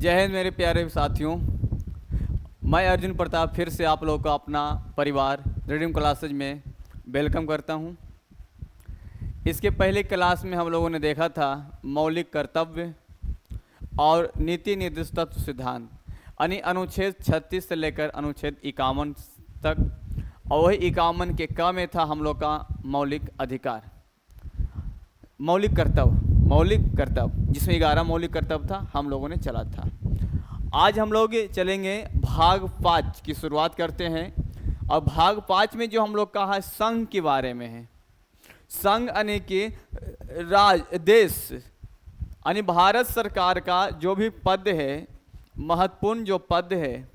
जय हिंद मेरे प्यारे साथियों। मैं अर्जुन प्रताप फिर से आप लोगों का अपना परिवार रीडिंग क्लासेज में वेलकम करता हूं। इसके पहले क्लास में हम लोगों ने देखा था मौलिक कर्तव्य और नीति निर्देश तत्व सिद्धांत, यानी अनुच्छेद 36 से लेकर अनुच्छेद 51 तक, और वही 51 के क में था हम लोग का मौलिक अधिकार, मौलिक कर्तव्य जिसमें 11 मौलिक कर्तव्य था, हम लोगों ने चला था। आज हम लोग चलेंगे भाग 5 की शुरुआत करते हैं। और भाग 5 में जो हम लोग कहा संघ के बारे में है। संघ यानी कि देश यानी भारत सरकार का जो भी पद है, महत्वपूर्ण जो पद है,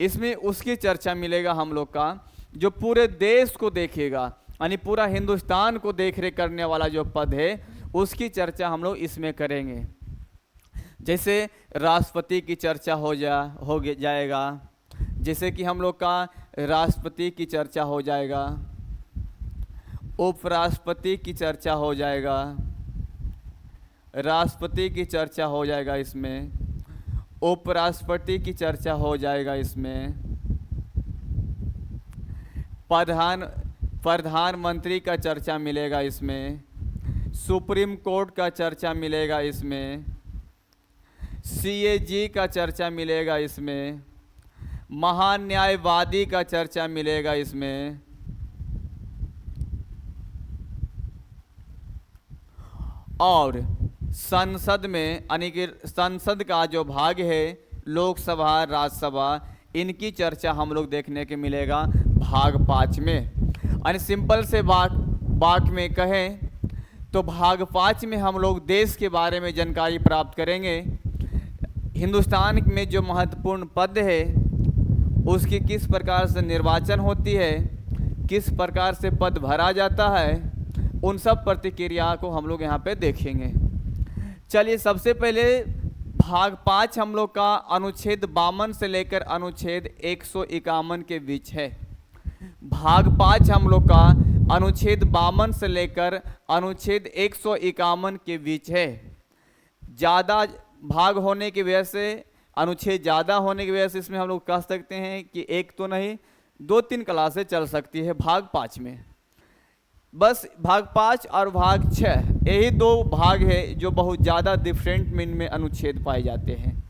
इसमें उसकी चर्चा मिलेगा हम लोग का, जो पूरे देश को देखेगा, यानी पूरा हिंदुस्तान को देखरेख करने वाला जो पद है, उसकी चर्चा हम लोग इसमें करेंगे। जैसे राष्ट्रपति की चर्चा हो जाएगा, जैसे कि हम लोग का राष्ट्रपति की चर्चा हो जाएगा, उपराष्ट्रपति की चर्चा हो जाएगा, राष्ट्रपति की चर्चा हो जाएगा, इसमें उपराष्ट्रपति की चर्चा हो जाएगा, इसमें प्रधानमंत्री का चर्चा मिलेगा, इसमें सुप्रीम कोर्ट का चर्चा मिलेगा, इसमें सीएजी का चर्चा मिलेगा, इसमें महान्यायवादी का चर्चा मिलेगा, इसमें और संसद में, यानी कि संसद का जो भाग है, लोकसभा राज्यसभा, इनकी चर्चा हम लोग देखने के मिलेगा भाग 5 में। यानी सिंपल से बात में कहें तो भाग 5 में हम लोग देश के बारे में जानकारी प्राप्त करेंगे। हिंदुस्तान में जो महत्वपूर्ण पद है, उसकी किस प्रकार से निर्वाचन होती है, किस प्रकार से पद भरा जाता है, उन सब प्रतिक्रिया को हम लोग यहाँ पे देखेंगे। चलिए, सबसे पहले भाग 5 हम लोग का अनुच्छेद 52 से लेकर अनुच्छेद 151 के बीच है। भाग 5 हम लोग का अनुच्छेद 52 से लेकर अनुच्छेद 151 के बीच है। ज़्यादा भाग होने की वजह से, अनुच्छेद ज़्यादा होने की वजह से इसमें हम लोग कह सकते हैं कि एक तो नहीं, 2-3 क्लासें चल सकती है भाग 5 में। बस भाग 5 और भाग 6 यही 2 भाग है जो बहुत ज़्यादा डिफरेंट में इनमें अनुच्छेद पाए जाते हैं।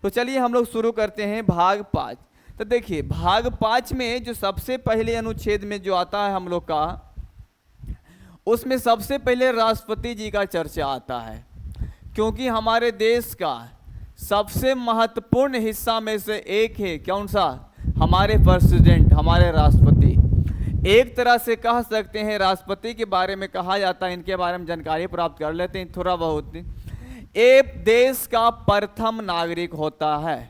तो चलिए हम लोग शुरू करते हैं भाग 5। तो देखिए, भाग 5 में जो सबसे पहले अनुच्छेद में जो आता है हम लोग का, उसमें सबसे पहले राष्ट्रपति जी का चर्चा आता है, क्योंकि हमारे देश का सबसे महत्वपूर्ण हिस्सा में से एक है कौन सा, हमारे प्रेसिडेंट, हमारे राष्ट्रपति। एक तरह से कह सकते हैं राष्ट्रपति के बारे में कहा जाता है, इनके बारे में जानकारी प्राप्त कर लेते हैं थोड़ा बहुत। एक देश का प्रथम नागरिक होता है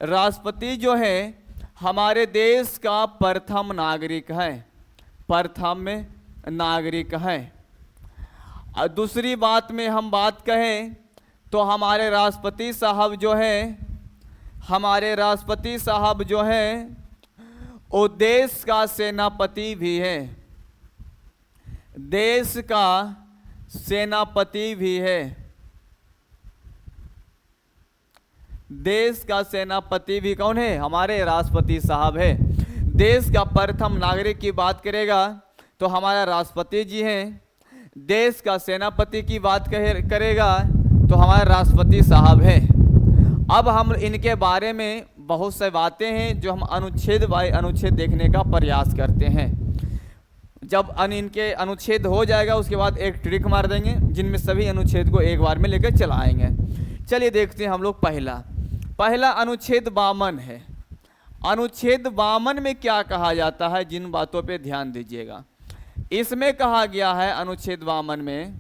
राष्ट्रपति, जो है हमारे देश का प्रथम नागरिक है, प्रथम नागरिक है। और दूसरी बात में हम बात कहें तो हमारे राष्ट्रपति साहब जो है, हमारे राष्ट्रपति साहब जो है वो देश का सेनापति भी है, देश का सेनापति भी है, देश का सेनापति भी कौन है, हमारे राष्ट्रपति साहब है। देश का प्रथम नागरिक की बात करेगा तो हमारा राष्ट्रपति जी हैं, देश का सेनापति की बात करेगा तो हमारे राष्ट्रपति साहब हैं। अब हम इनके बारे में बहुत से बातें हैं जो हम अनुच्छेद बाय अनुच्छेद देखने का प्रयास करते हैं। जब इनके अनुच्छेद हो जाएगा उसके बाद एक ट्रिक मार देंगे जिनमें सभी अनुच्छेद को एक बार में लेकर चलाएंगे। चलिए देखते हैं हम लोग। पहला अनुच्छेद 52 है। अनुच्छेद 52 में क्या कहा जाता है, जिन बातों पे ध्यान दीजिएगा। इसमें कहा गया है अनुच्छेद 52 में,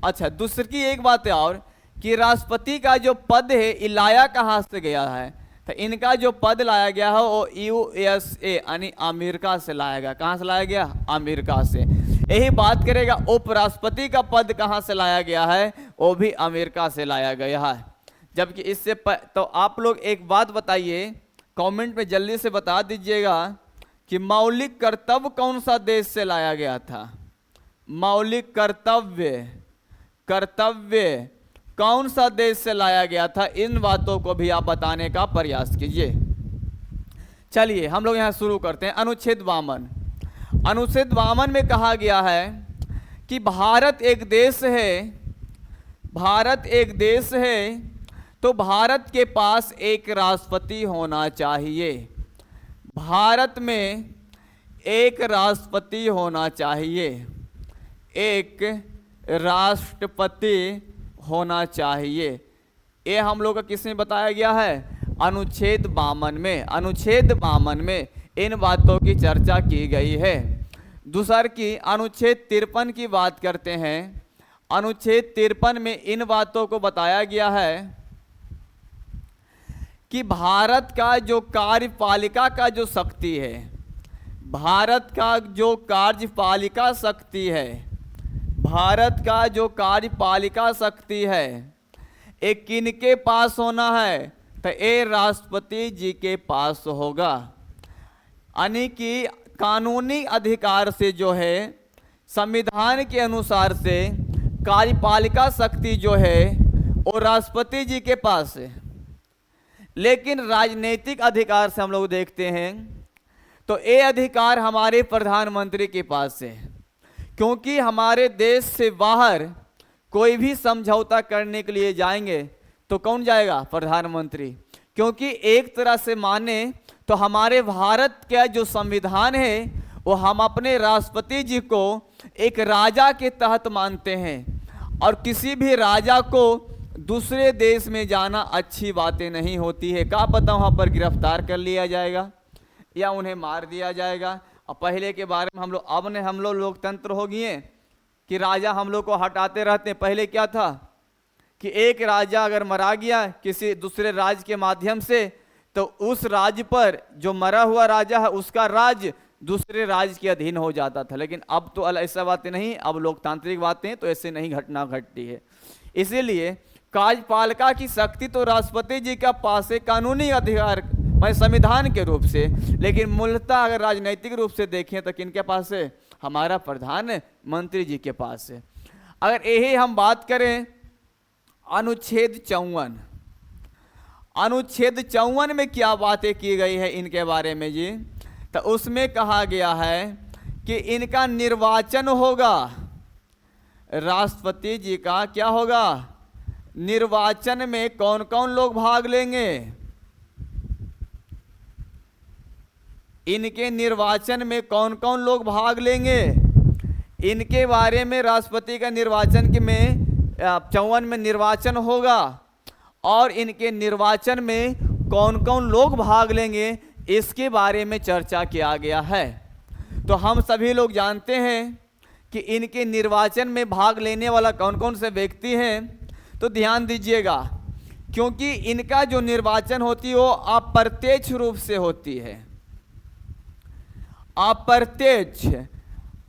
अच्छा दूसरी एक बात है और, कि राष्ट्रपति का जो पद है ये लाया कहाँ से गया है, तो इनका जो पद लाया गया है वो USA यानी अमेरिका से लाया गया। कहाँ से लाया गया, अमेरिका से। यही बात करेगा उपराष्ट्रपति का पद कहाँ से लाया गया है, वो भी अमेरिका से लाया गया है। जबकि इससे तो आप लोग एक बात बताइए, कमेंट में जल्दी से बता दीजिएगा कि मौलिक कर्तव्य कौन सा देश से लाया गया था। मौलिक कर्तव्य कौन सा देश से लाया गया था, इन बातों को भी आप बताने का प्रयास कीजिए। चलिए हम लोग यहाँ शुरू करते हैं। अनुच्छेद 52, अनुच्छेद 52 में कहा गया है कि भारत एक देश है, भारत एक देश है तो भारत के पास एक राष्ट्रपति होना चाहिए, भारत में एक राष्ट्रपति होना चाहिए, एक राष्ट्रपति होना चाहिए। ये हम लोग का किसमें बताया गया है, अनुच्छेद 52 में, अनुच्छेद 52 में इन बातों की चर्चा की गई है। दूसर की अनुच्छेद 53 की बात करते हैं। अनुच्छेद 53 में इन बातों को बताया गया है कि भारत का जो कार्यपालिका का जो शक्ति है, भारत का जो कार्यपालिका शक्ति है, भारत का जो कार्यपालिका शक्ति है, ये किनके पास होना है, तो ये राष्ट्रपति जी के पास होगा। यानी कि कानूनी अधिकार से जो है, संविधान के अनुसार से कार्यपालिका शक्ति जो है वो राष्ट्रपति जी के पास है। लेकिन राजनीतिक अधिकार से हम लोग देखते हैं तो ये अधिकार हमारे प्रधानमंत्री के पास है, क्योंकि हमारे देश से बाहर कोई भी समझौता करने के लिए जाएंगे तो कौन जाएगा, प्रधानमंत्री। क्योंकि एक तरह से माने तो हमारे भारत का जो संविधान है वो हम अपने राष्ट्रपति जी को एक राजा के तहत मानते हैं, और किसी भी राजा को दूसरे देश में जाना अच्छी बातें नहीं होती है। क्या पता वहाँ पर गिरफ्तार कर लिया जाएगा या उन्हें मार दिया जाएगा। और पहले के बारे में हम लोग लोकतंत्र हो गए कि राजा हम लोग को हटाते रहते हैं। पहले क्या था कि एक राजा अगर मरा गया किसी दूसरे राज्य के माध्यम से, तो उस राज्य पर जो मरा हुआ राजा है उसका राज्य दूसरे राज्य के अधीन हो जाता था। लेकिन अब तो ऐसा बातें नहीं, अब लोकतांत्रिक बातें, तो ऐसे नहीं घटना घटती है। इसीलिए कार्यपालिका की शक्ति तो राष्ट्रपति जी का पास है कानूनी अधिकार मैं संविधान के रूप से, लेकिन मूलतः अगर राजनीतिक रूप से देखें तो किनके पास है, हमारा प्रधानमंत्री जी के पास है। अगर यही हम बात करें अनुच्छेद 54, अनुच्छेद 54 में क्या बातें की गई है इनके बारे में जी, तो उसमें कहा गया है कि इनका निर्वाचन होगा, राष्ट्रपति जी का क्या होगा, निर्वाचन में कौन कौन लोग भाग लेंगे, इनके निर्वाचन में कौन कौन लोग भाग लेंगे, इनके बारे में राष्ट्रपति का निर्वाचन के में 54 में निर्वाचन होगा, और इनके निर्वाचन में कौन कौन लोग भाग लेंगे इसके बारे में चर्चा किया गया है। तो हम सभी लोग जानते हैं कि इनके निर्वाचन में भाग लेने वाला कौन कौन से व्यक्ति हैं, तो ध्यान दीजिएगा, क्योंकि इनका जो निर्वाचन होती है वो अप्रत्यक्ष रूप से होती है। अप्रत्यक्ष,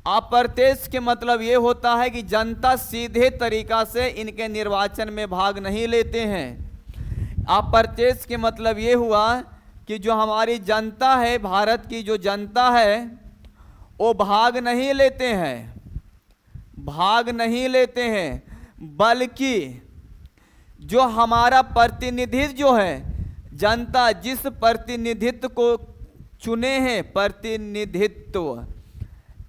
अप्रत्यक्ष के मतलब ये होता है कि जनता सीधे तरीका से इनके निर्वाचन में भाग नहीं लेते हैं। अप्रत्यक्ष के मतलब ये हुआ कि जो हमारी जनता है, भारत की जो जनता है वो भाग नहीं लेते हैं, भाग नहीं लेते हैं, बल्कि जो हमारा प्रतिनिधित्व जो है, जनता जिस प्रतिनिधित्व को चुने हैं, प्रतिनिधित्व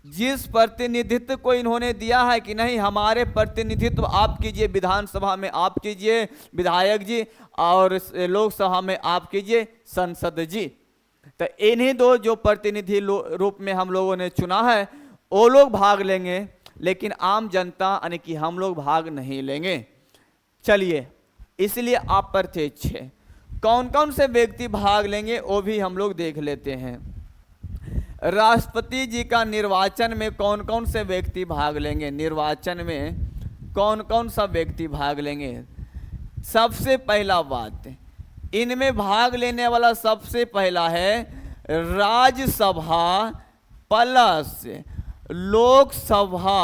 जिस प्रतिनिधित्व को इन्होंने दिया है कि नहीं हमारे प्रतिनिधित्व आप कीजिए, विधानसभा में आप कीजिए विधायक जी, और लोकसभा में आप कीजिए संसद जी, तो इन्हीं दो जो प्रतिनिधि रूप में हम लोगों ने चुना है वो लोग भाग लेंगे, लेकिन आम जनता यानी कि हम लोग भाग नहीं लेंगे। चलिए, इसलिए अप्रत्यक्ष है। कौन कौन से व्यक्ति भाग लेंगे वो भी हम लोग देख लेते हैं। राष्ट्रपति जी का निर्वाचन में कौन कौन से व्यक्ति भाग लेंगे, निर्वाचन में कौन कौन सा व्यक्ति भाग लेंगे। सबसे पहला बात, इनमें भाग लेने वाला सबसे पहला है राज्यसभा प्लस लोकसभा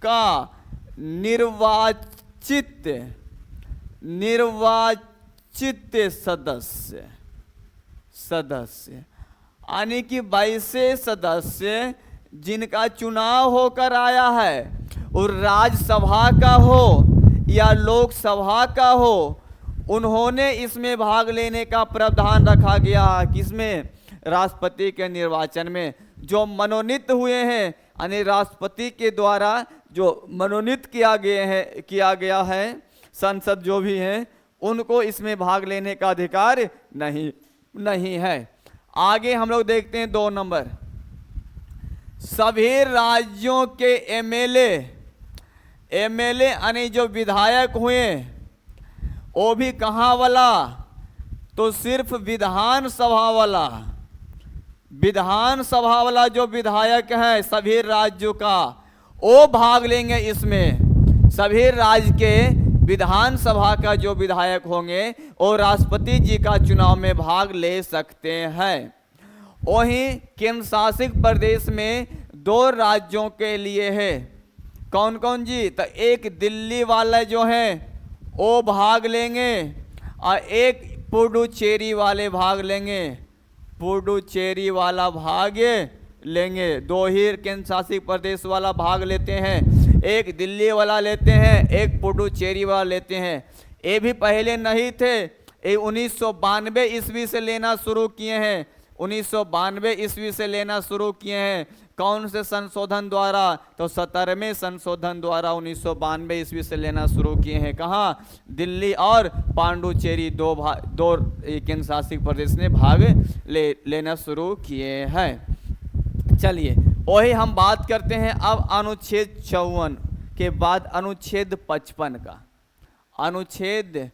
का निर्वाचित सदस्य यानी कि 22 सदस्य जिनका चुनाव होकर आया है, और राज्यसभा का हो या लोकसभा का हो, उन्होंने इसमें भाग लेने का प्रावधान रखा गया है। किसमें? राष्ट्रपति के निर्वाचन में। जो मनोनीत हुए हैं, यानी राष्ट्रपति के द्वारा जो मनोनीत किया गया है, संसद जो भी हैं, उनको इसमें भाग लेने का अधिकार नहीं है। आगे हम लोग देखते हैं 2 नंबर, सभी राज्यों के एमएलए यानी जो विधायक हुए, वो भी कहाँ वाला? तो सिर्फ विधानसभा वाला जो विधायक है सभी राज्यों का, वो भाग लेंगे इसमें। सभी राज्य के विधानसभा का जो विधायक होंगे वो राष्ट्रपति जी का चुनाव में भाग ले सकते हैं। वहीं केंद्र शासित प्रदेश में 2 राज्यों के लिए है। कौन कौन जी? तो एक दिल्ली वाले जो हैं वो भाग लेंगे, और एक पुडुचेरी वाले भाग लेंगे। पुडुचेरी वाला भाग लेंगे। 2 ही केंद्र शासित प्रदेश वाला भाग लेते हैं, एक दिल्ली वाला लेते हैं, एक पुडुचेरी वाला लेते हैं। ये भी पहले नहीं थे, ये 1992 ईस्वी से लेना शुरू किए हैं। 1992 ईस्वी से लेना शुरू किए हैं। कौन से संशोधन द्वारा? तो 17वें संशोधन द्वारा 1992 ईस्वी से लेना शुरू किए हैं। कहाँ? दिल्ली और पांडुचेरी 2 केंद्र शासित प्रदेश ने भाग लेना शुरू किए हैं। चलिए वही हम बात करते हैं अब अनुच्छेद 54 के बाद अनुच्छेद 55 का। अनुच्छेद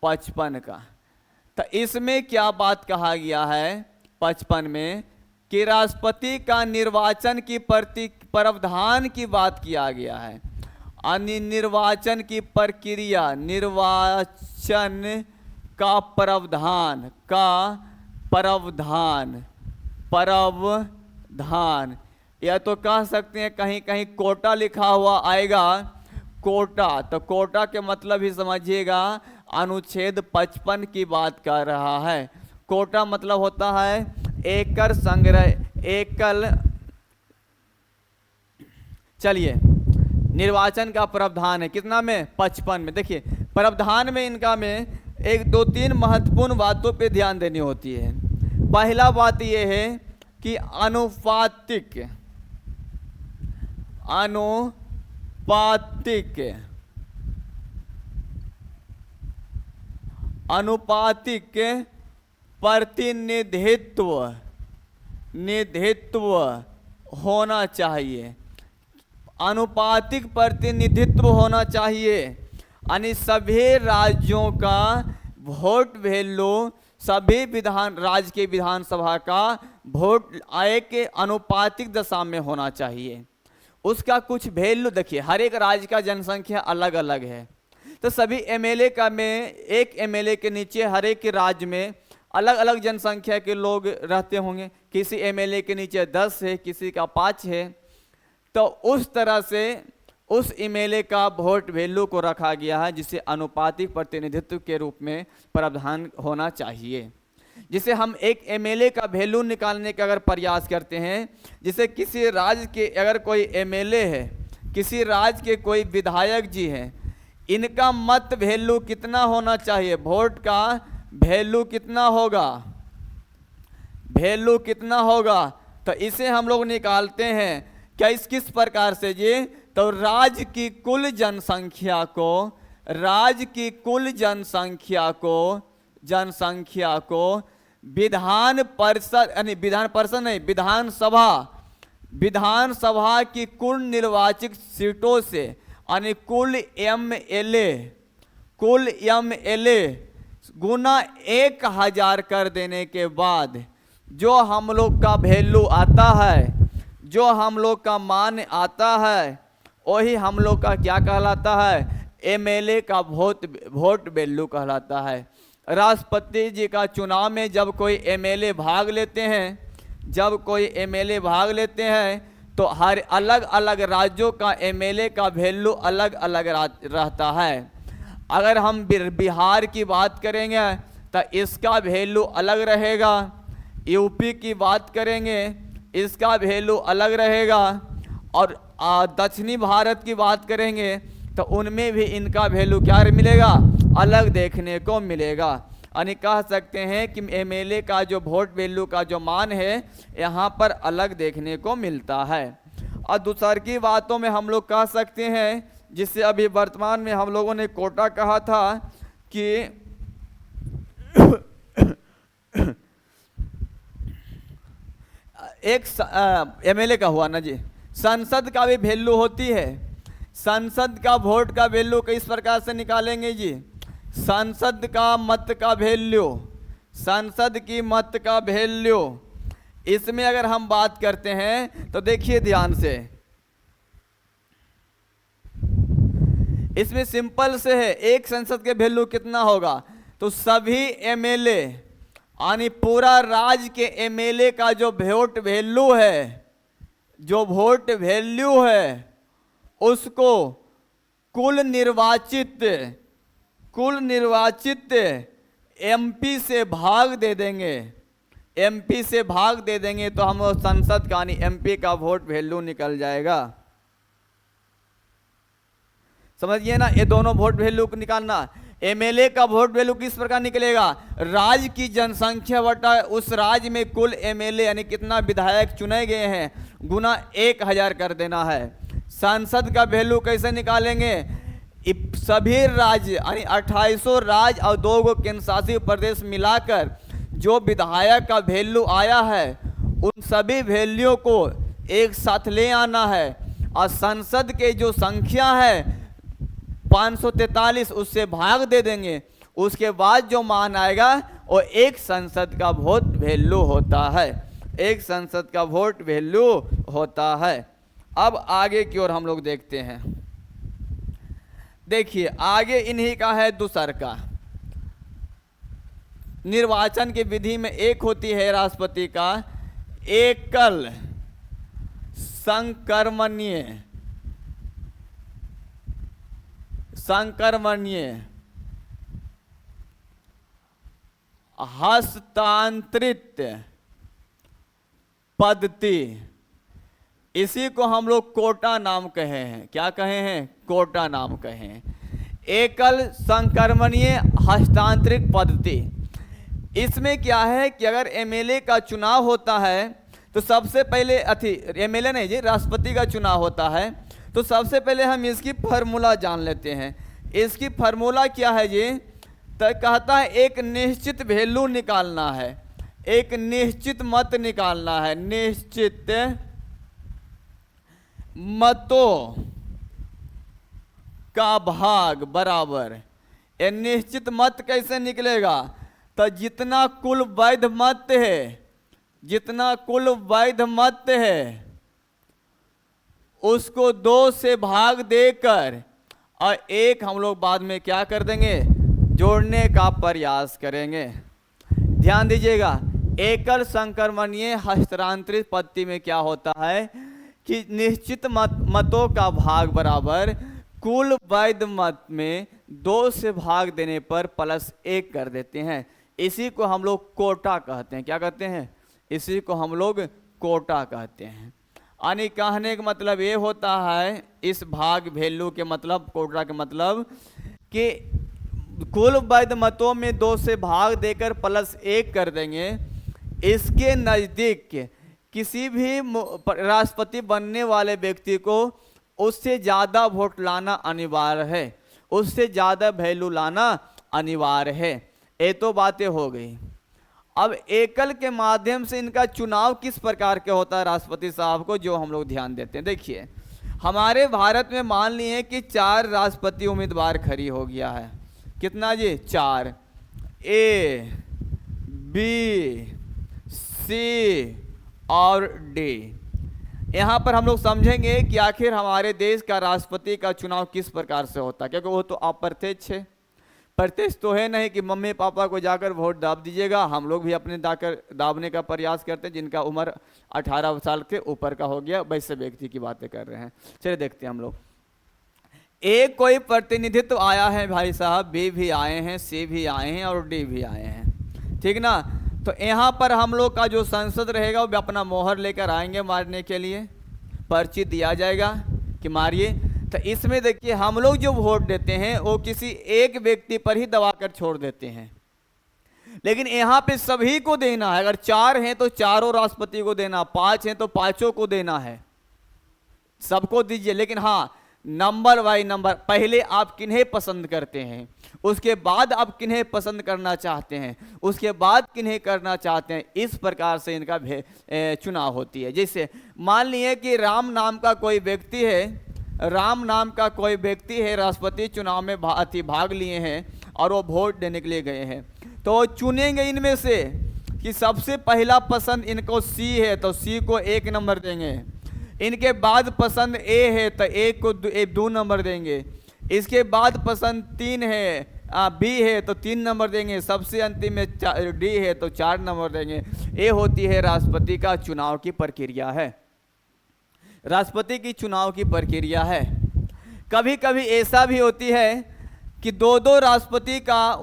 55 का, तो इसमें क्या बात कहा गया है? 55 में कि राष्ट्रपति का निर्वाचन की प्रावधान की बात किया गया है। यानी निर्वाचन की प्रक्रिया, निर्वाचन का प्रावधान, या तो कह सकते हैं कहीं कहीं कोटा लिखा हुआ आएगा। कोटा, तो कोटा के मतलब ही समझिएगा अनुच्छेद 55 की बात कर रहा है। कोटा मतलब होता है एकल संग्रह, चलिए निर्वाचन का प्रावधान है कितना में? 55 में। देखिए प्रावधान में इनका में 1-2-3 महत्वपूर्ण बातों पे ध्यान देनी होती है। पहला बात यह है कि अनुपातिक प्रतिनिधित्व होना चाहिए। अनुपातिक प्रतिनिधित्व होना चाहिए, यानी सभी राज्यों का वोट वैल्यू, सभी राज्य के विधानसभा का वोट एक अनुपातिक दशा में होना चाहिए। उसका कुछ वैल्यू देखिए, हर एक राज्य का जनसंख्या अलग अलग है, तो सभी एमएलए का में एक एमएलए के नीचे हर एक के राज्य में अलग अलग जनसंख्या के लोग रहते होंगे। किसी एमएलए के नीचे 10 है, किसी का 5 है, तो उस तरह से उस एमएलए का वोट वैल्यू को रखा गया है, जिसे अनुपातिक प्रतिनिधित्व के रूप में प्रावधान होना चाहिए। जिसे हम एक एमएलए का वैल्यू निकालने का अगर प्रयास करते हैं, जिसे किसी राज्य के अगर कोई एमएलए है, किसी राज्य के कोई विधायक जी हैं, इनका मत वैल्यू कितना होना चाहिए, वोट का वैल्यू कितना होगा, तो इसे हम लोग निकालते हैं क्या किस प्रकार से जी? तो राज्य की कुल जनसंख्या को विधानसभा की कुल निर्वाचित सीटों से, यानी कुल एमएलए गुना 1000 कर देने के बाद जो हम लोग का वैल्यू आता है, जो हम लोग का मान आता है, वही हम लोग का क्या कहलाता है? एमएलए का वोट वैल्यू कहलाता है। राष्ट्रपति जी का चुनाव में जब कोई एमएलए भाग लेते हैं, तो हर अलग अलग राज्यों का एमएलए का वैल्यू अलग अलग रहता है। अगर हम बिहार की बात करेंगे तो इसका वैल्यू अलग रहेगा, यूपी की बात करेंगे इसका वैल्यू अलग रहेगा, और दक्षिणी भारत की बात करेंगे तो उनमें भी इनका वैल्यू क्या मिलेगा, अलग देखने को मिलेगा। यानी कह सकते हैं कि एमएलए का जो वोट वैल्यू का जो मान है यहाँ पर अलग देखने को मिलता है। और दूसर की बातों में हम लोग कह सकते हैं, जिससे अभी वर्तमान में हम लोगों ने कोटा कहा था कि एक एमएलए का हुआ ना जी, संसद का भी वैल्यू होती है। संसद का वोट का वैल्यू किस प्रकार से निकालेंगे जी, संसद का मत का वैल्यू, संसद की मत का वैल्यू, इसमें अगर हम बात करते हैं तो देखिए ध्यान से, इसमें सिंपल से है, एक संसद के वैल्यू कितना होगा, तो सभी एमएलए यानी पूरा राज्य के एमएलए का जो वोट वैल्यू है, जो वोट वैल्यू है उसको कुल निर्वाचित एमपी से भाग दे देंगे, एमपी से भाग दे देंगे तो हम संसद का यानी एमपी का वोट वैल्यू निकल जाएगा। समझिए ना, ये दोनों वोट वैल्यू को निकालना। एमएलए का वोट वैल्यू किस प्रकार निकलेगा, राज्य की जनसंख्या बटा उस राज्य में कुल एमएलए यानी कितना विधायक चुने गए हैं गुना 1000 कर देना है। संसद का वैल्यू कैसे निकालेंगे, सभी राज्य यानी 2800 राज्य और 2 केंद्र शासित प्रदेश मिलाकर जो विधायक का वैल्यू आया है उन सभी वैल्यू को एक साथ ले आना है और संसद के जो संख्या है 543 उससे भाग दे देंगे। उसके बाद जो मान आएगा वो एक संसद का वोट वैल्यू होता है, एक संसद का वोट वैल्यू होता है। अब आगे की ओर हम लोग देखते हैं। देखिए आगे इन्हीं का है दूसर का। निर्वाचन की विधि में एक होती है राष्ट्रपति का एकल संक्रमणीय हस्तांतरित पद्धति, इसी को हम लोग कोटा नाम कहे हैं। क्या कहे हैं, कोटा नाम कहे हैं। एकल संक्रमणीय हस्तांतरित पद्धति, इसमें क्या है कि अगर एमएलए का चुनाव होता है तो सबसे पहले एमएलए नहीं जी, राष्ट्रपति का चुनाव होता है तो सबसे पहले हम इसकी फार्मूला जान लेते हैं। इसकी फार्मूला क्या है जी, तो कहता है एक निश्चित वैल्यू निकालना है, एक निश्चित मत निकालना है, निश्चित मतों का भाग बराबर। ये निश्चित मत कैसे निकलेगा, तो जितना कुल वैध मत है, जितना कुल वैध मत है उसको 2 से भाग देकर और एक हम लोग बाद में क्या कर देंगे, जोड़ने का प्रयास करेंगे। ध्यान दीजिएगा, एकल संक्रमणीय हस्तांतरित पद्धति में क्या होता है कि निश्चित मतों का भाग बराबर कुल वैध मत में 2 से भाग देने पर +1 कर देते हैं। इसी को हम लोग कोटा कहते हैं। क्या कहते हैं, इसी को हम लोग कोटा कहते हैं। यानी कहने का मतलब ये होता है, इस भाग वैल्यू के मतलब, कोटा के मतलब कि कुल वैध मतों में 2 से भाग देकर +1 कर देंगे। इसके नज़दीक किसी भी राष्ट्रपति बनने वाले व्यक्ति को उससे ज़्यादा वोट लाना अनिवार्य है, उससे ज़्यादा वैल्यू लाना अनिवार्य है। ये तो बातें हो गई। अब एकल के माध्यम से इनका चुनाव किस प्रकार के होता है राष्ट्रपति साहब को, जो हम लोग ध्यान देते हैं। देखिए हमारे भारत में मान लिए कि 4 राष्ट्रपति उम्मीदवार खड़ी हो गया है। कितना जी, 4, A, B, C और D। यहाँ पर हम लोग समझेंगे कि आखिर हमारे देश का राष्ट्रपति का चुनाव किस प्रकार से होता है, क्योंकि वो तो अप्रत्यक्ष है। प्रत्यक्ष तो है नहीं कि मम्मी पापा को जाकर वोट दाब दीजिएगा। हम लोग भी अपने दाबने का प्रयास करते हैं, जिनका उम्र 18 साल के ऊपर का हो गया, वैसे व्यक्ति की बातें कर रहे हैं। चलिए देखते हैं हम लोग। एक कोई प्रतिनिधित्व आया है भाई साहब, B भी आए हैं, C भी आए हैं और D भी आए हैं, ठीक ना। तो यहाँ पर हम लोग का जो संसद रहेगा वो अपना मोहर लेकर आएंगे मारने के लिए, पर्ची दिया जाएगा कि मारिए। तो इसमें देखिए हम लोग जो वोट देते हैं वो किसी एक व्यक्ति पर ही दबा कर छोड़ देते हैं, लेकिन यहाँ पे सभी को देना है। अगर 4 हैं तो चारों राष्ट्रपति को देना, 5 हैं तो पांचों को देना है, सबको दीजिए। लेकिन हाँ, नंबर बाई नंबर, पहले आप किन्हें पसंद करते हैं, उसके बाद आप किन्हें पसंद करना चाहते हैं, उसके बाद किन्हें करना चाहते हैं, इस प्रकार से इनका चुनाव होती है। जैसे मान लिए कि राम नाम का कोई व्यक्ति है, राष्ट्रपति चुनाव में भाग लिए हैं और वो वोट देने के लिए गए हैं, तो चुनेंगे इनमें से कि सबसे पहला पसंद इनको सी है तो सी को 1 नंबर देंगे, इनके बाद पसंद ए है तो ए को 2 नंबर देंगे, इसके बाद पसंद 3 है, बी है तो 3 नंबर देंगे, सबसे अंतिम में डी है तो 4 नंबर देंगे। ये होती है राष्ट्रपति का चुनाव की प्रक्रिया है, राष्ट्रपति की चुनाव की प्रक्रिया है। कभी कभी ऐसा भी होती है कि 2-2 राष्ट्रपति का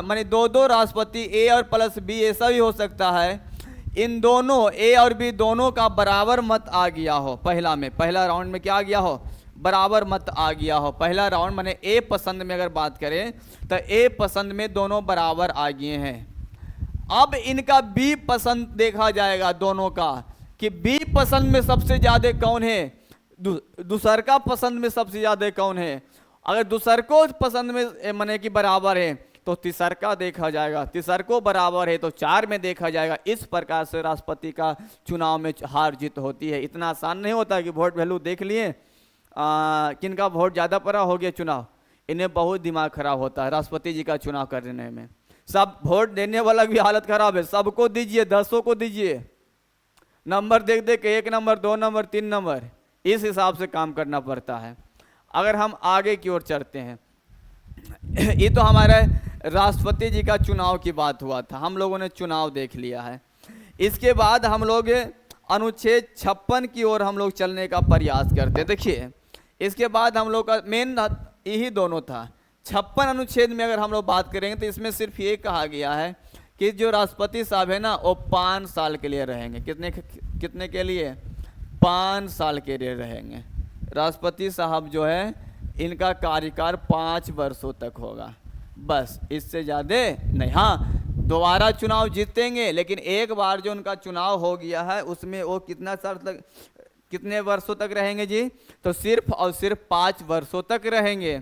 माने 2-2 राष्ट्रपति ए और प्लस बी, ऐसा भी हो सकता है इन दोनों ए और बी दोनों का बराबर मत आ गया हो। पहला राउंड में क्या आ गया हो, बराबर मत आ गया हो। पहला राउंड माने ए पसंद में अगर बात करें तो ए पसंद में दोनों बराबर आ गए हैं। अब इनका बी पसंद देखा जाएगा दोनों का कि बी पसंद में सबसे ज़्यादा कौन है, दूसर का पसंद में सबसे ज़्यादा कौन है। अगर दूसर को पसंद में माने कि बराबर है तो तीसर का देखा जाएगा, तीसर को बराबर है तो 4 में देखा जाएगा। इस प्रकार से राष्ट्रपति का चुनाव में हार जीत होती है। इतना आसान नहीं होता कि वोट वैल्यू देख लिए किनका वोट ज़्यादा पड़ा हो गया चुनाव, इन्हें बहुत दिमाग खराब होता है राष्ट्रपति जी का चुनाव करने में। सब वोट देने वाला भी हालत खराब है, सबको दीजिए, 10 को दीजिए, नंबर देख देख के 1 नंबर 2 नंबर 3 नंबर, इस हिसाब से काम करना पड़ता है। अगर हम आगे की ओर चलते हैं, ये तो हमारे राष्ट्रपति जी का चुनाव की बात हुआ था, हम लोगों ने चुनाव देख लिया है। इसके बाद हम लोग अनुच्छेद 56 की ओर हम लोग चलने का प्रयास करते हैं। देखिए इसके बाद हम लोग का मेन यही दोनों था। 56 अनुच्छेद में अगर हम लोग बात करेंगे तो इसमें सिर्फ ये कहा गया है कि जो राष्ट्रपति साहब है ना वो 5 साल के लिए रहेंगे। कितने के लिए, 5 साल के लिए रहेंगे। राष्ट्रपति साहब जो है इनका कार्यकाल 5 वर्षों तक होगा, बस इससे ज़्यादा नहीं। हाँ, दोबारा चुनाव जीतेंगे, लेकिन एक बार जो उनका चुनाव हो गया है उसमें वो कितने वर्षों तक रहेंगे जी, तो सिर्फ और सिर्फ 5 वर्षों तक रहेंगे।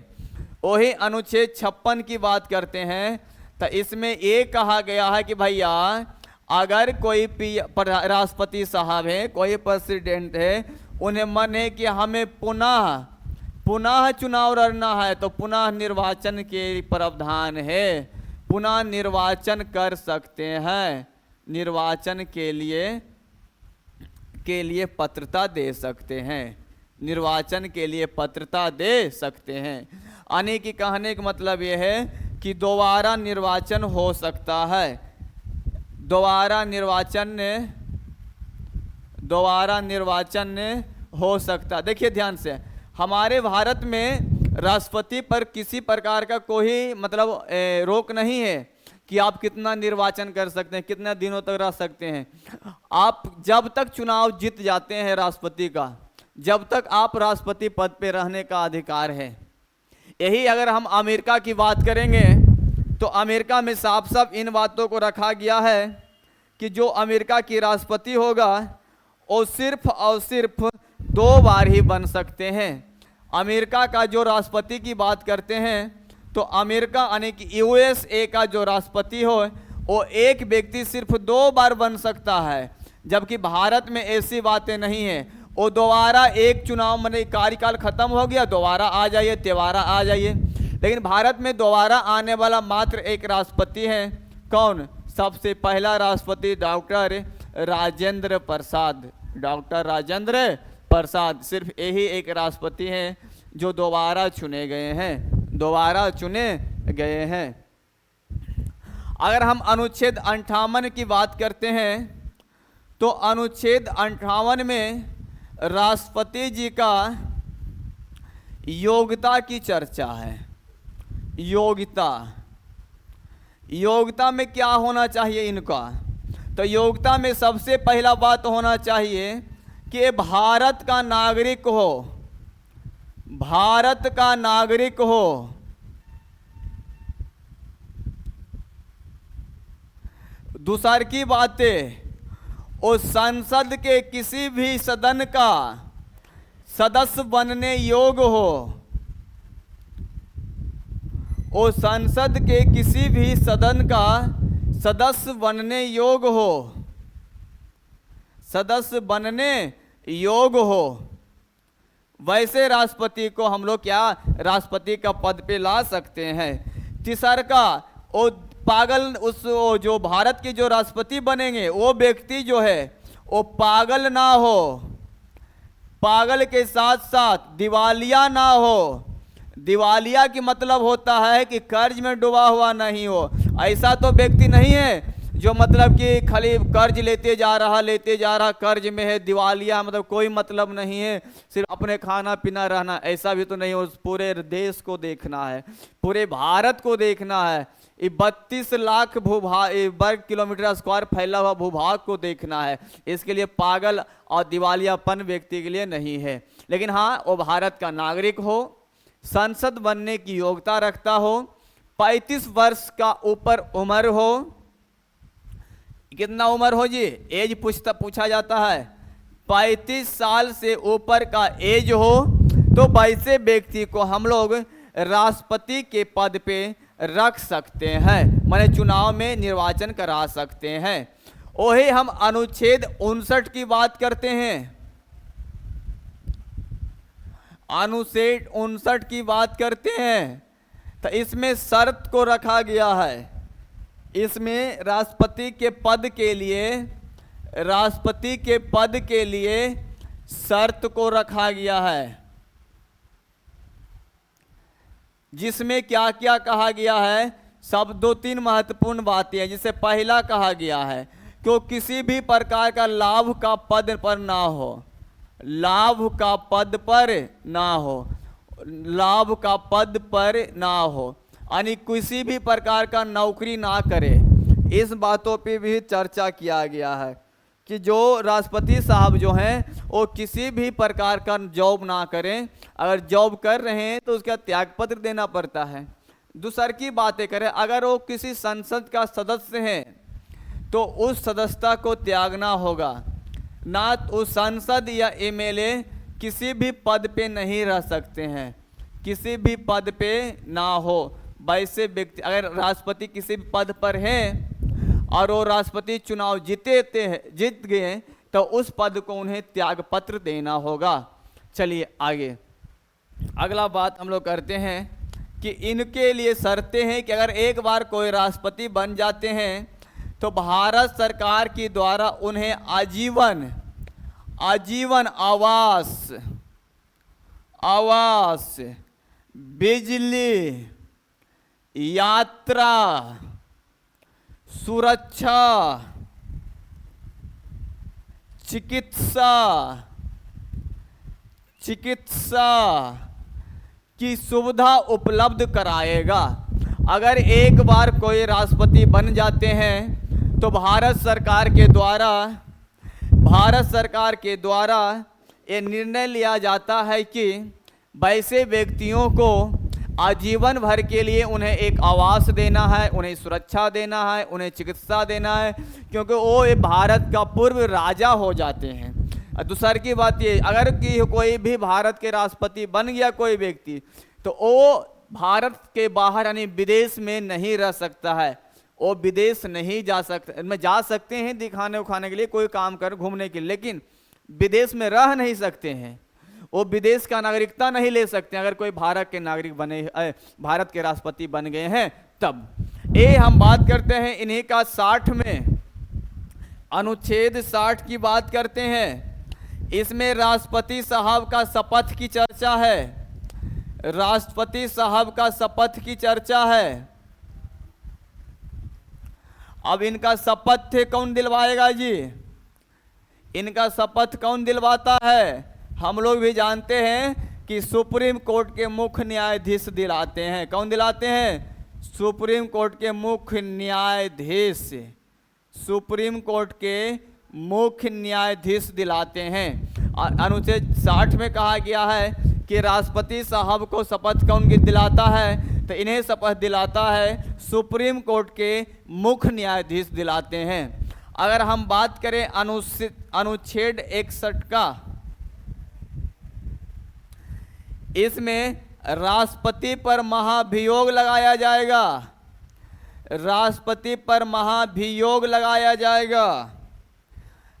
वही अनुच्छेद 56 की बात करते हैं तो इसमें ये कहा गया है कि भैया अगर कोई राष्ट्रपति साहब है, कोई प्रेसिडेंट है, उन्हें मन है कि हमें पुनः चुनाव लड़ना है तो पुनः निर्वाचन के प्रावधान है, पुनः निर्वाचन कर सकते हैं, निर्वाचन के लिए पात्रता दे सकते हैं, निर्वाचन के लिए पात्रता दे सकते हैं। यानी कि कहने का मतलब यह है कि दोबारा निर्वाचन हो सकता है, दोबारा निर्वाचन हो सकता। देखिए ध्यान से, हमारे भारत में राष्ट्रपति पर किसी प्रकार का कोई मतलब रोक नहीं है कि आप कितना निर्वाचन कर सकते हैं, कितने दिनों तक रह सकते हैं। आप जब तक चुनाव जीत जाते हैं राष्ट्रपति का, जब तक आप राष्ट्रपति पद पे रहने का अधिकार है। यही अगर हम अमेरिका की बात करेंगे तो अमेरिका में साफ साफ इन बातों को रखा गया है कि जो अमेरिका की राष्ट्रपति होगा वो सिर्फ और सिर्फ 2 बार ही बन सकते हैं। अमेरिका का जो राष्ट्रपति की बात करते हैं तो अमेरिका यानी कि यूएसए का जो राष्ट्रपति हो वो एक व्यक्ति सिर्फ 2 बार बन सकता है, जबकि भारत में ऐसी बातें नहीं है। वो दोबारा एक चुनाव में कार्यकाल खत्म हो गया, दोबारा आ जाइए, त्योहारा आ जाइए। लेकिन भारत में दोबारा आने वाला मात्र एक राष्ट्रपति है। कौन? सबसे पहला राष्ट्रपति डॉक्टर राजेंद्र प्रसाद, डॉक्टर राजेंद्र प्रसाद। सिर्फ यही एक राष्ट्रपति हैं जो दोबारा चुने गए हैं। अगर हम अनुच्छेद 58 की बात करते हैं तो अनुच्छेद 58 में राष्ट्रपति जी का योग्यता की चर्चा है। योग्यता में क्या होना चाहिए इनका, तो योग्यता में सबसे पहला बात होना चाहिए कि भारत का नागरिक हो, भारत का नागरिक हो, दूसर की बातें उस संसद के किसी भी सदन का सदस्य बनने योग्य हो, उस संसद के किसी भी सदन का सदस्य बनने योग्य हो, सदस्य बनने योग्य हो, वैसे राष्ट्रपति को हम लोग क्या राष्ट्रपति का पद पे ला सकते हैं। तीसर का वो पागल वो जो भारत के जो राष्ट्रपति बनेंगे वो व्यक्ति जो है वो पागल ना हो, पागल के साथ साथ दिवालिया ना हो। दिवालिया की मतलब होता है कि कर्ज में डूबा हुआ नहीं हो। ऐसा तो व्यक्ति नहीं है जो मतलब कि खाली कर्ज लेते जा रहा कर्ज में है, दिवालिया मतलब कोई मतलब नहीं है, सिर्फ अपने खाना पीना रहना, ऐसा भी तो नहीं हो। पूरे देश को देखना है, पूरे भारत को देखना है, 32 लाख वर्ग किलोमीटर स्क्वायर फैला हुआ भूभाग को देखना है। इसके लिए पागल और दिवालियापन व्यक्ति के लिए नहीं है। लेकिन हाँ, वो भारत का नागरिक हो, संसद बनने की योग्यता रखता हो, 35 वर्ष का ऊपर उम्र हो। कितना उम्र हो जी? एज पूछा जाता है। 35 साल से ऊपर का एज हो तो वैसे व्यक्ति को हम लोग राष्ट्रपति के पद पे रख सकते हैं, माने चुनाव में निर्वाचन करा सकते हैं। वही हम अनुच्छेद 59 की बात करते हैं। अनुच्छेद 59 की बात करते हैं तो इसमें शर्त को रखा गया है। इसमें राष्ट्रपति के पद के लिए शर्त को रखा गया है, जिसमें क्या क्या कहा गया है। सब 2-3 महत्वपूर्ण बातें हैं। जिसे पहला कहा गया है कि वो किसी भी प्रकार का लाभ का पद पर ना हो, लाभ का पद पर ना हो, लाभ का पद पर ना हो, यानी किसी भी प्रकार का नौकरी ना करे। इस बातों पे भी चर्चा किया गया है कि जो राष्ट्रपति साहब जो हैं वो किसी भी प्रकार का जॉब ना करें। अगर जॉब कर रहे हैं तो उसका त्यागपत्र देना पड़ता है। दूसर की बातें करें, अगर वो किसी संसद का सदस्य हैं तो उस सदस्यता को त्यागना होगा। ना उस सांसद या एमएलए किसी भी पद पे नहीं रह सकते हैं, किसी भी पद पे ना हो। वैसे व्यक्ति अगर राष्ट्रपति किसी भी पद पर हैं और वो राष्ट्रपति चुनाव जीत गए तो उस पद को उन्हें त्यागपत्र देना होगा। चलिए आगे अगला बात हम लोग करते हैं कि इनके लिए शर्तें हैं कि अगर एक बार कोई राष्ट्रपति बन जाते हैं तो भारत सरकार के द्वारा उन्हें आजीवन आवास, बिजली, यात्रा, सुरक्षा, चिकित्सा की सुविधा उपलब्ध कराएगा। अगर एक बार कोई राष्ट्रपति बन जाते हैं तो भारत सरकार के द्वारा ये निर्णय लिया जाता है कि वैसे व्यक्तियों को आजीवन भर के लिए उन्हें एक आवास देना है, उन्हें सुरक्षा देना है, उन्हें चिकित्सा देना है, क्योंकि वो ये भारत का पूर्व राजा हो जाते हैं। दूसर की बात ये, अगर कि कोई भी भारत के राष्ट्रपति बन गया कोई व्यक्ति तो वो भारत के बाहर यानी विदेश में नहीं रह सकता है। वो विदेश नहीं जा सकता, में जा सकते हैं दिखाने उखाने के लिए, कोई काम कर घूमने के लिए, लेकिन विदेश में रह नहीं सकते हैं। वो विदेश का नागरिकता नहीं ले सकते अगर कोई भारत के नागरिक बने, भारत के राष्ट्रपति बन गए हैं तब। ये हम बात करते हैं इन्हीं का 60 में अनुच्छेद 60 की बात करते हैं। इसमें राष्ट्रपति साहब का शपथ की चर्चा है, राष्ट्रपति साहब का शपथ की चर्चा है। अब इनका शपथ कौन दिलवाएगा जी? इनका शपथ कौन दिलवाता है? हम लोग भी जानते हैं कि सुप्रीम कोर्ट के मुख्य न्यायाधीश दिलाते हैं। कौन दिलाते हैं? सुप्रीम कोर्ट के मुख्य न्यायाधीश, सुप्रीम कोर्ट के मुख्य न्यायाधीश दिलाते हैं। अनुच्छेद 60 में कहा गया है कि राष्ट्रपति साहब को शपथ कौन दिलाता है, तो इन्हें शपथ दिलाता है सुप्रीम कोर्ट के मुख्य न्यायाधीश दिलाते हैं। अगर हम बात करें अनुच्छेद 61 का, इसमें राष्ट्रपति पर महाभियोग लगाया जाएगा, राष्ट्रपति पर महाभियोग लगाया जाएगा,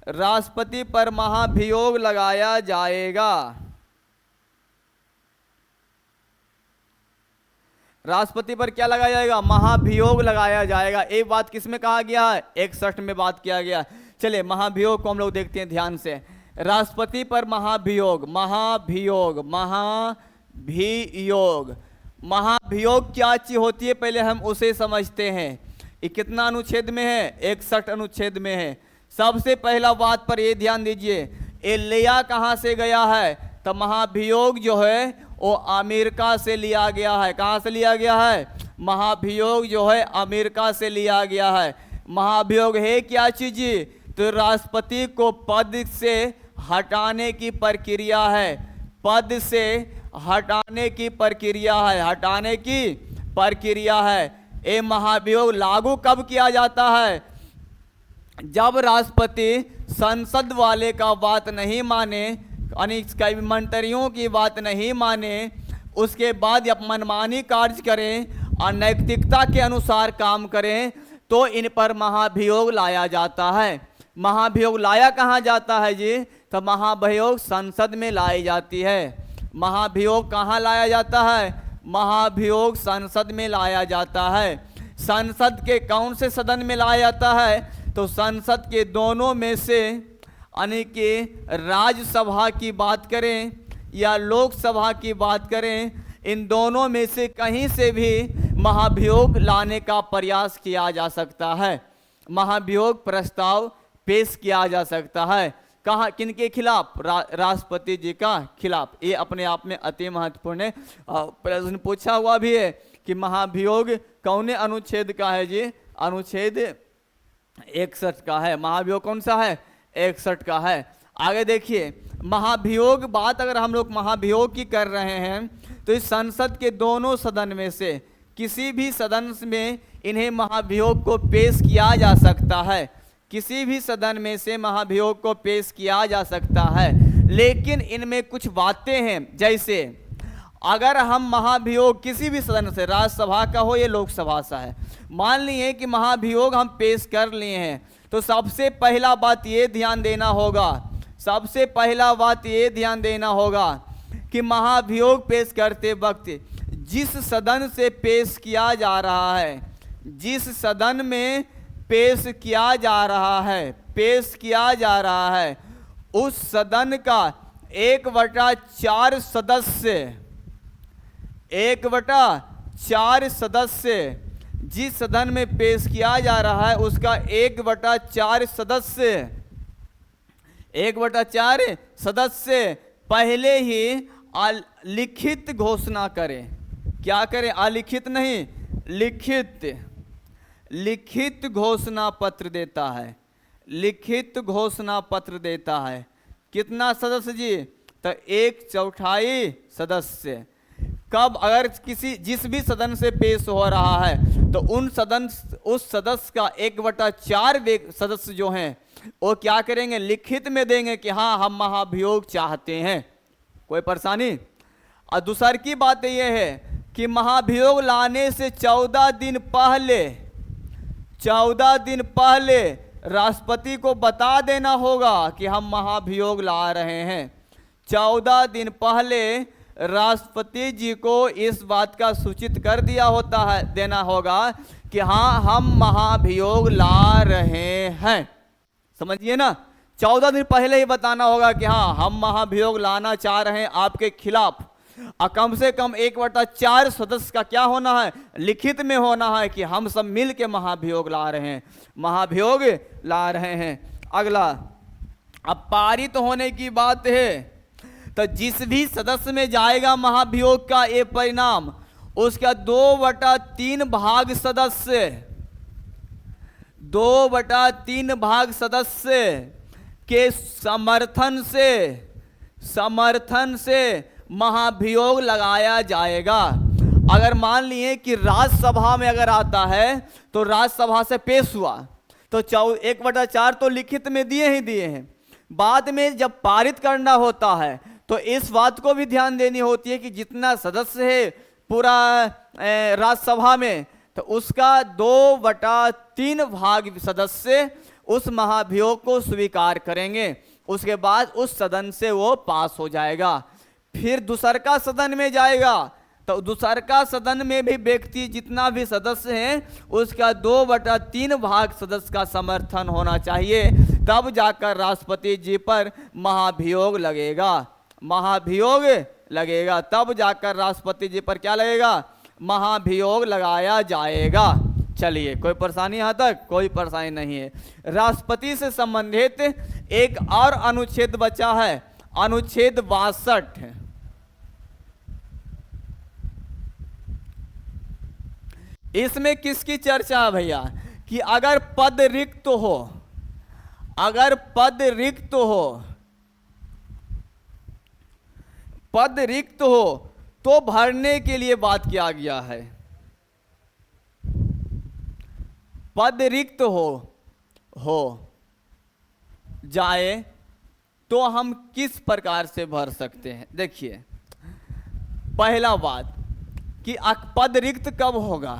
राष्ट्रपति पर महाभियोग लगाया जाएगा। राष्ट्रपति पर क्या लगाया जाएगा? महाभियोग लगाया जाएगा। एक बात किसमें कहा गया है? 61 में बात किया गया। चलिए महाभियोग को हम लोग देखते हैं ध्यान से। राष्ट्रपति पर महाभियोग, महाभियोग, महाभियोग, महाभियोग क्या चीज होती है पहले हम उसे समझते हैं। ये कितना अनुच्छेद में है? 61 अनुच्छेद में है। सबसे पहला बात पर ये ध्यान दीजिए, ये लिया कहाँ से गया है? तो महाभियोग जो है वो अमेरिका से लिया गया है। कहाँ से लिया गया है? महाभियोग जो है अमेरिका से लिया गया है। महाभियोग है क्या चीज? तो राष्ट्रपति को पद से हटाने की प्रक्रिया है, पद से हटाने की प्रक्रिया है, हटाने की प्रक्रिया है। ये महाभियोग लागू कब किया जाता है? जब राष्ट्रपति संसद वाले का बात नहीं माने, यानी मंत्रियों की बात नहीं माने, उसके बाद अब मनमानी कार्य करें, अनैतिकता के अनुसार काम करें, तो इन पर महाभियोग लाया जाता है। महाभियोग लाया कहाँ जाता है जी? तो महाभियोग संसद में लाई जाती है। महाभियोग कहाँ लाया जाता है? महाभियोग संसद में लाया जाता है। संसद के कौन से सदन में लाया जाता है? तो संसद के दोनों में से, यानी कि राज्यसभा की बात करें या लोकसभा की बात करें, इन दोनों में से कहीं से भी महाभियोग लाने का प्रयास किया जा सकता है। महाभियोग प्रस्ताव पेश किया जा सकता है। कहाँ, किनके खिलाफ? राष्ट्रपति जी का खिलाफ। ये अपने आप में अति महत्वपूर्ण है। प्रश्न पूछा हुआ भी है कि महाभियोग कौन अनुच्छेद का है जी? अनुच्छेद 61 का है। महाभियोग कौन सा है? 61 का है। आगे देखिए, महाभियोग बात अगर हम लोग महाभियोग की कर रहे हैं तो इस संसद के दोनों सदन में से किसी भी सदन में इन्हें महाभियोग को पेश किया जा सकता है। किसी भी सदन में से महाभियोग को पेश किया जा सकता है, लेकिन इनमें कुछ बातें हैं। जैसे अगर हम महाभियोग किसी भी सदन से, राज्यसभा का हो या लोकसभा सा है, मान लिए कि महाभियोग हम पेश कर लिए हैं, तो सबसे पहला बात ये ध्यान देना होगा, सबसे पहला बात ये ध्यान देना होगा कि महाभियोग पेश करते वक्त जिस सदन से पेश किया जा रहा है, जिस सदन में पेश किया जा रहा है, पेश किया जा रहा है, उस सदन का 1/4 सदस्य, 1/4 सदस्य, जिस सदन में पेश किया जा रहा है उसका 1/4 सदस्य, 1/4 सदस्य पहले ही लिखित घोषणा करें। क्या करें? अलिखित नहीं, लिखित, लिखित घोषणा पत्र देता है, लिखित घोषणा पत्र देता है। कितना सदस्य जी? तो 1/4 सदस्य। कब? अगर किसी जिस भी सदन से पेश हो रहा है तो उस सदस्य का 1/4 सदस्य जो हैं वो क्या करेंगे? लिखित में देंगे कि हाँ हम महाभियोग चाहते हैं। कोई परेशानी? और दूसरी की बात यह है कि महाभियोग लाने से 14 दिन पहले, 14 दिन पहले राष्ट्रपति को बता देना होगा कि हम महाभियोग ला रहे हैं। 14 दिन पहले राष्ट्रपति जी को इस बात का सूचित कर दिया होता है, देना होगा कि हाँ हम महाभियोग ला रहे हैं। समझिए ना, 14 दिन पहले ही बताना होगा कि हाँ हम महाभियोग लाना चाह रहे हैं आपके खिलाफ। और कम से कम 1/4 सदस्य का क्या होना है? लिखित में होना है कि हम सब मिल के महाभियोग ला रहे हैं, महाभियोग ला रहे हैं। अगला, अब पारित होने की बात है तो जिस भी सदस्य में जाएगा महाभियोग का ये परिणाम, उसका 2/3 भाग सदस्य, 2/3 भाग सदस्य के समर्थन से महाभियोग लगाया जाएगा। अगर मान लिए कि राज्यसभा में अगर आता है तो राज्यसभा से पेश हुआ तो 1/4 तो लिखित में दिए ही दिए हैं, बाद में जब पारित करना होता है तो इस बात को भी ध्यान देनी होती है कि जितना सदस्य है पूरा राज्यसभा में, तो उसका 2/3 भाग सदस्य उस महाभियोग को स्वीकार करेंगे। उसके बाद उस सदन से वो पास हो जाएगा। फिर दूसरका सदन में जाएगा तो दूसरका सदन में भी व्यक्ति जितना भी सदस्य हैं उसका 2/3 भाग सदस्य का समर्थन होना चाहिए, तब जाकर राष्ट्रपति जी पर महाभियोग लगेगा। महाभियोग लगेगा तब जाकर राष्ट्रपति जी पर क्या लगेगा? महाभियोग लगाया जाएगा। चलिए, कोई परेशानी यहाँ तक? कोई परेशानी नहीं है। राष्ट्रपति से संबंधित एक और अनुच्छेद बचा है, अनुच्छेद 62। इसमें किसकी चर्चा है भैया? कि अगर पद रिक्त हो, अगर पद रिक्त हो, पद रिक्त हो तो भरने के लिए बात किया गया है। पद रिक्त हो जाए तो हम किस प्रकार से भर सकते हैं? देखिए, पहला बात कि पद रिक्त कब होगा?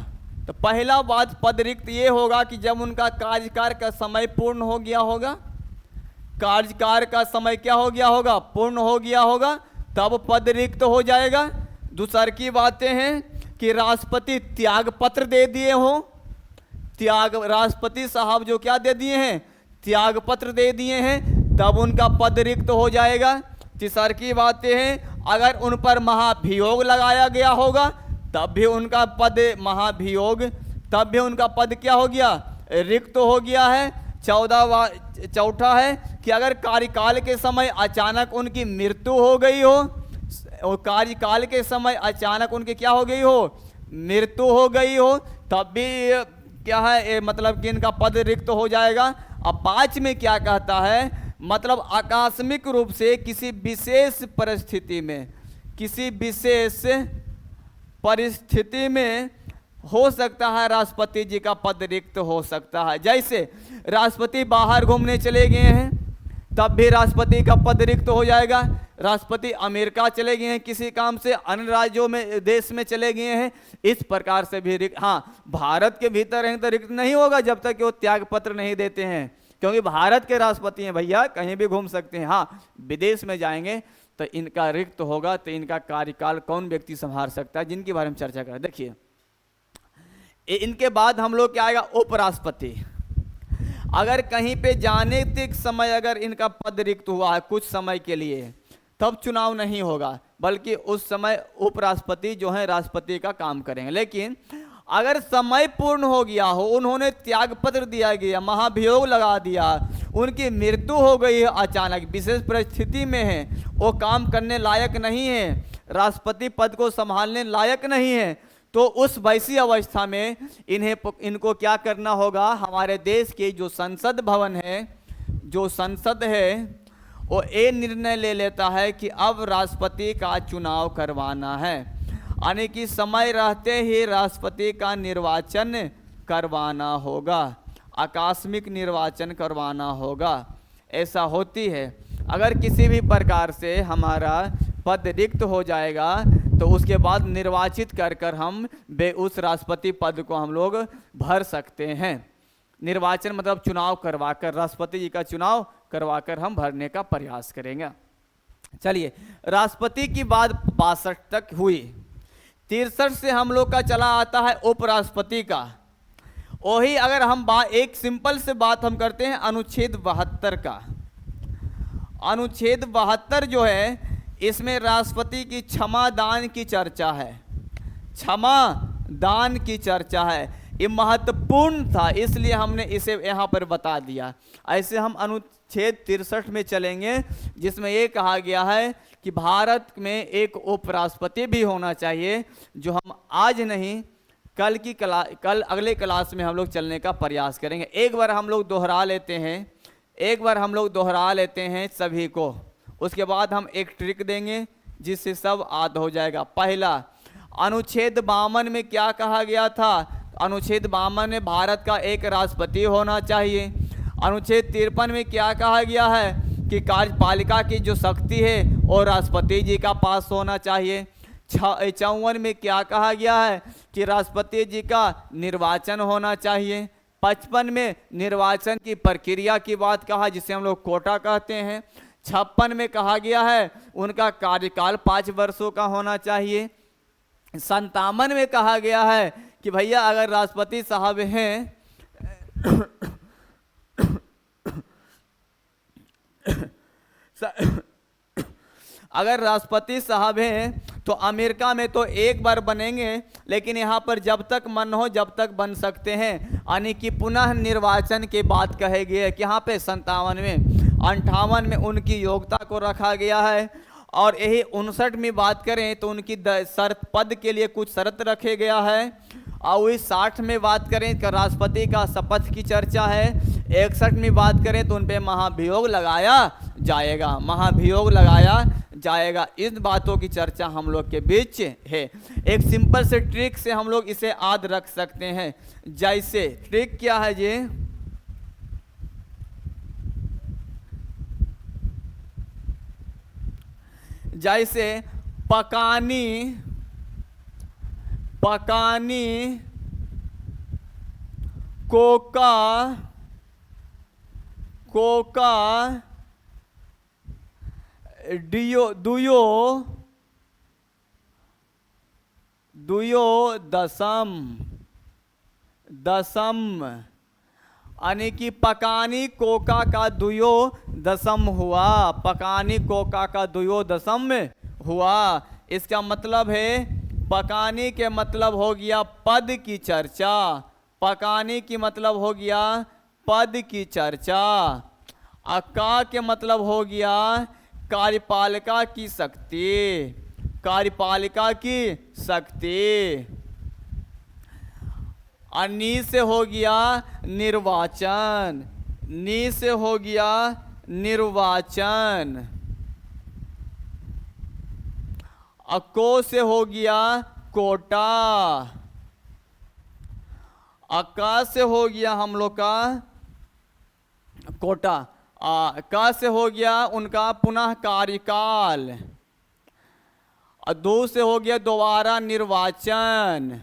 तो पहला बात पद रिक्त ये होगा कि जब उनका कार्यकाल का समय पूर्ण हो गया होगा। कार्यकाल का समय क्या हो गया होगा? पूर्ण हो गया होगा, तब पद रिक्त हो जाएगा। दूसर की बातें हैं कि राष्ट्रपति त्याग पत्र दे दिए हो, राष्ट्रपति साहब जो क्या दे दिए हैं? त्याग पत्र दे दिए हैं, तब उनका पद रिक्त हो जाएगा। तीसर की बातें हैं अगर उन पर महाभियोग लगाया गया होगा तब भी उनका पद महाभियोग, तब भी उनका पद क्या हो गया? रिक्त हो गया है। चौथा है कि अगर कार्यकाल के समय अचानक उनकी मृत्यु हो गई हो, और कार्यकाल के समय अचानक उनकी क्या हो गई हो? मृत्यु हो गई हो, तब भी क्या है? मतलब कि इनका पद रिक्त हो जाएगा। अब 5 में क्या कहता है? मतलब आकस्मिक रूप से किसी विशेष परिस्थिति में, किसी विशेष परिस्थिति में हो सकता है राष्ट्रपति जी का पद रिक्त हो सकता है। जैसे राष्ट्रपति बाहर घूमने चले गए हैं तब भी राष्ट्रपति का पद रिक्त हो जाएगा। राष्ट्रपति अमेरिका चले गए हैं किसी काम से, अन्य राज्यों में देश में चले गए हैं, इस प्रकार से भी रिक्त। हाँ, भारत के भीतर रहेंगे तो रिक्त नहीं होगा जब तक कि वो त्याग पत्र नहीं देते हैं, क्योंकि भारत के राष्ट्रपति हैं भैया, कहीं भी घूम सकते हैं। हाँ, विदेश में जाएंगे तो इनका रिक्त होगा, तो इनका कार्यकाल कौन व्यक्ति संभाल सकता है, जिनके बारे में चर्चा करें। देखिए, इनके बाद हम लोग क्या आएगा? उपराष्ट्रपति। अगर कहीं पे जाने तक समय अगर इनका पद रिक्त हुआ है कुछ समय के लिए, तब चुनाव नहीं होगा, बल्कि उस समय उपराष्ट्रपति जो है राष्ट्रपति का काम करेंगे। लेकिन अगर समय पूर्ण हो गया हो, उन्होंने त्याग पत्र दिया गया, महाभियोग लगा दिया, उनकी मृत्यु हो गई है अचानक, विशेष परिस्थिति में है, वो काम करने लायक नहीं है, राष्ट्रपति पद को संभालने लायक नहीं है, तो उस वैसी अवस्था में इनको क्या करना होगा? हमारे देश के जो संसद भवन है, जो संसद है, वो ये निर्णय ले लेता है कि अब राष्ट्रपति का चुनाव करवाना है, यानी कि समय रहते ही राष्ट्रपति का निर्वाचन करवाना होगा, आकस्मिक निर्वाचन करवाना होगा। ऐसा होती है। अगर किसी भी प्रकार से हमारा पद रिक्त हो जाएगा तो उसके बाद निर्वाचित कर हम उस राष्ट्रपति पद को हम लोग भर सकते हैं। निर्वाचन मतलब चुनाव करवाकर, राष्ट्रपति जी का चुनाव करवाकर हम भरने का प्रयास करेंगे। चलिए, राष्ट्रपति की बात 62 तक हुई। 63 से हम लोग का चला आता है उपराष्ट्रपति का। वही अगर हम एक सिंपल से बात हम करते हैं अनुच्छेद 72 का। अनुच्छेद 72 जो है, इसमें राष्ट्रपति की क्षमा दान की चर्चा है। क्षमा दान की चर्चा है, ये महत्वपूर्ण था, इसलिए हमने इसे यहाँ पर बता दिया। ऐसे हम अनुच्छेद 63 में चलेंगे, जिसमें ये कहा गया है कि भारत में एक उपराष्ट्रपति भी होना चाहिए, जो हम आज नहीं कल अगले क्लास में हम लोग चलने का प्रयास करेंगे। एक बार हम लोग दोहरा लेते हैं सभी को, उसके बाद हम एक ट्रिक देंगे जिससे सब आद हो जाएगा। पहला, अनुच्छेद 52 में क्या कहा गया था? अनुच्छेद 52 में भारत का एक राष्ट्रपति होना चाहिए। अनुच्छेद 53 में क्या कहा गया है कि कार्यपालिका की जो शक्ति है वो राष्ट्रपति जी का पास होना चाहिए। 54 में क्या कहा गया है कि राष्ट्रपति जी का निर्वाचन होना चाहिए। 55 में निर्वाचन की प्रक्रिया की बात कहा, जिसे हम लोग कोटा कहते हैं। 56 में कहा गया है उनका कार्यकाल 5 वर्षों का होना चाहिए। 57 में कहा गया है कि भैया अगर राष्ट्रपति साहब हैं अगर राष्ट्रपति साहब हैं तो अमेरिका में तो एक बार बनेंगे, लेकिन यहाँ पर जब तक मन हो जब तक बन सकते हैं, यानी कि पुनः निर्वाचन की बात कही गई है कि यहाँ पे 57 में। 58 में उनकी योग्यता को रखा गया है। और यही 59 में बात करें तो उनकी शर्त पद के लिए कुछ शर्त रखे गया है। और वही 60 में बात करें तो राष्ट्रपति का शपथ की चर्चा है। 61 में बात करें तो उन पे महाभियोग लगाया जाएगा, महाभियोग लगाया जाएगा। इन बातों की चर्चा हम लोग के बीच है। एक सिंपल से ट्रिक से हम लोग इसे याद रख सकते हैं। जैसे ट्रिक क्या है जी? जैसे पकानी कोका दुयो दसम, यानी कि पकानी कोका का दुयो दसम हुआ। पकानी कोका का दुयो दसम हुआ। इसका मतलब है पकानी के मतलब हो गया पद की चर्चा। पकानी की मतलब हो गया पद की चर्चा। अका के मतलब हो गया कार्यपालिका की शक्ति, कार्यपालिका की शक्ति। और नी से हो गया निर्वाचन, नी से हो गया निर्वाचन। अको से हो गया कोटा। अका से हो गया हम लोग का कोटा। का से हो गया उनका पुनः कार्यकाल। और दो से हो गया दोबारा निर्वाचन।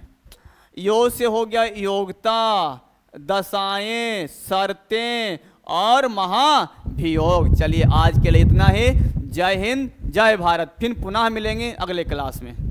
यो से हो गया योग्यता, दशाएं, शर्तें और महाभियोग। चलिए आज के लिए इतना ही। जय हिंद, जय भारत। फिर पुनः मिलेंगे अगले क्लास में।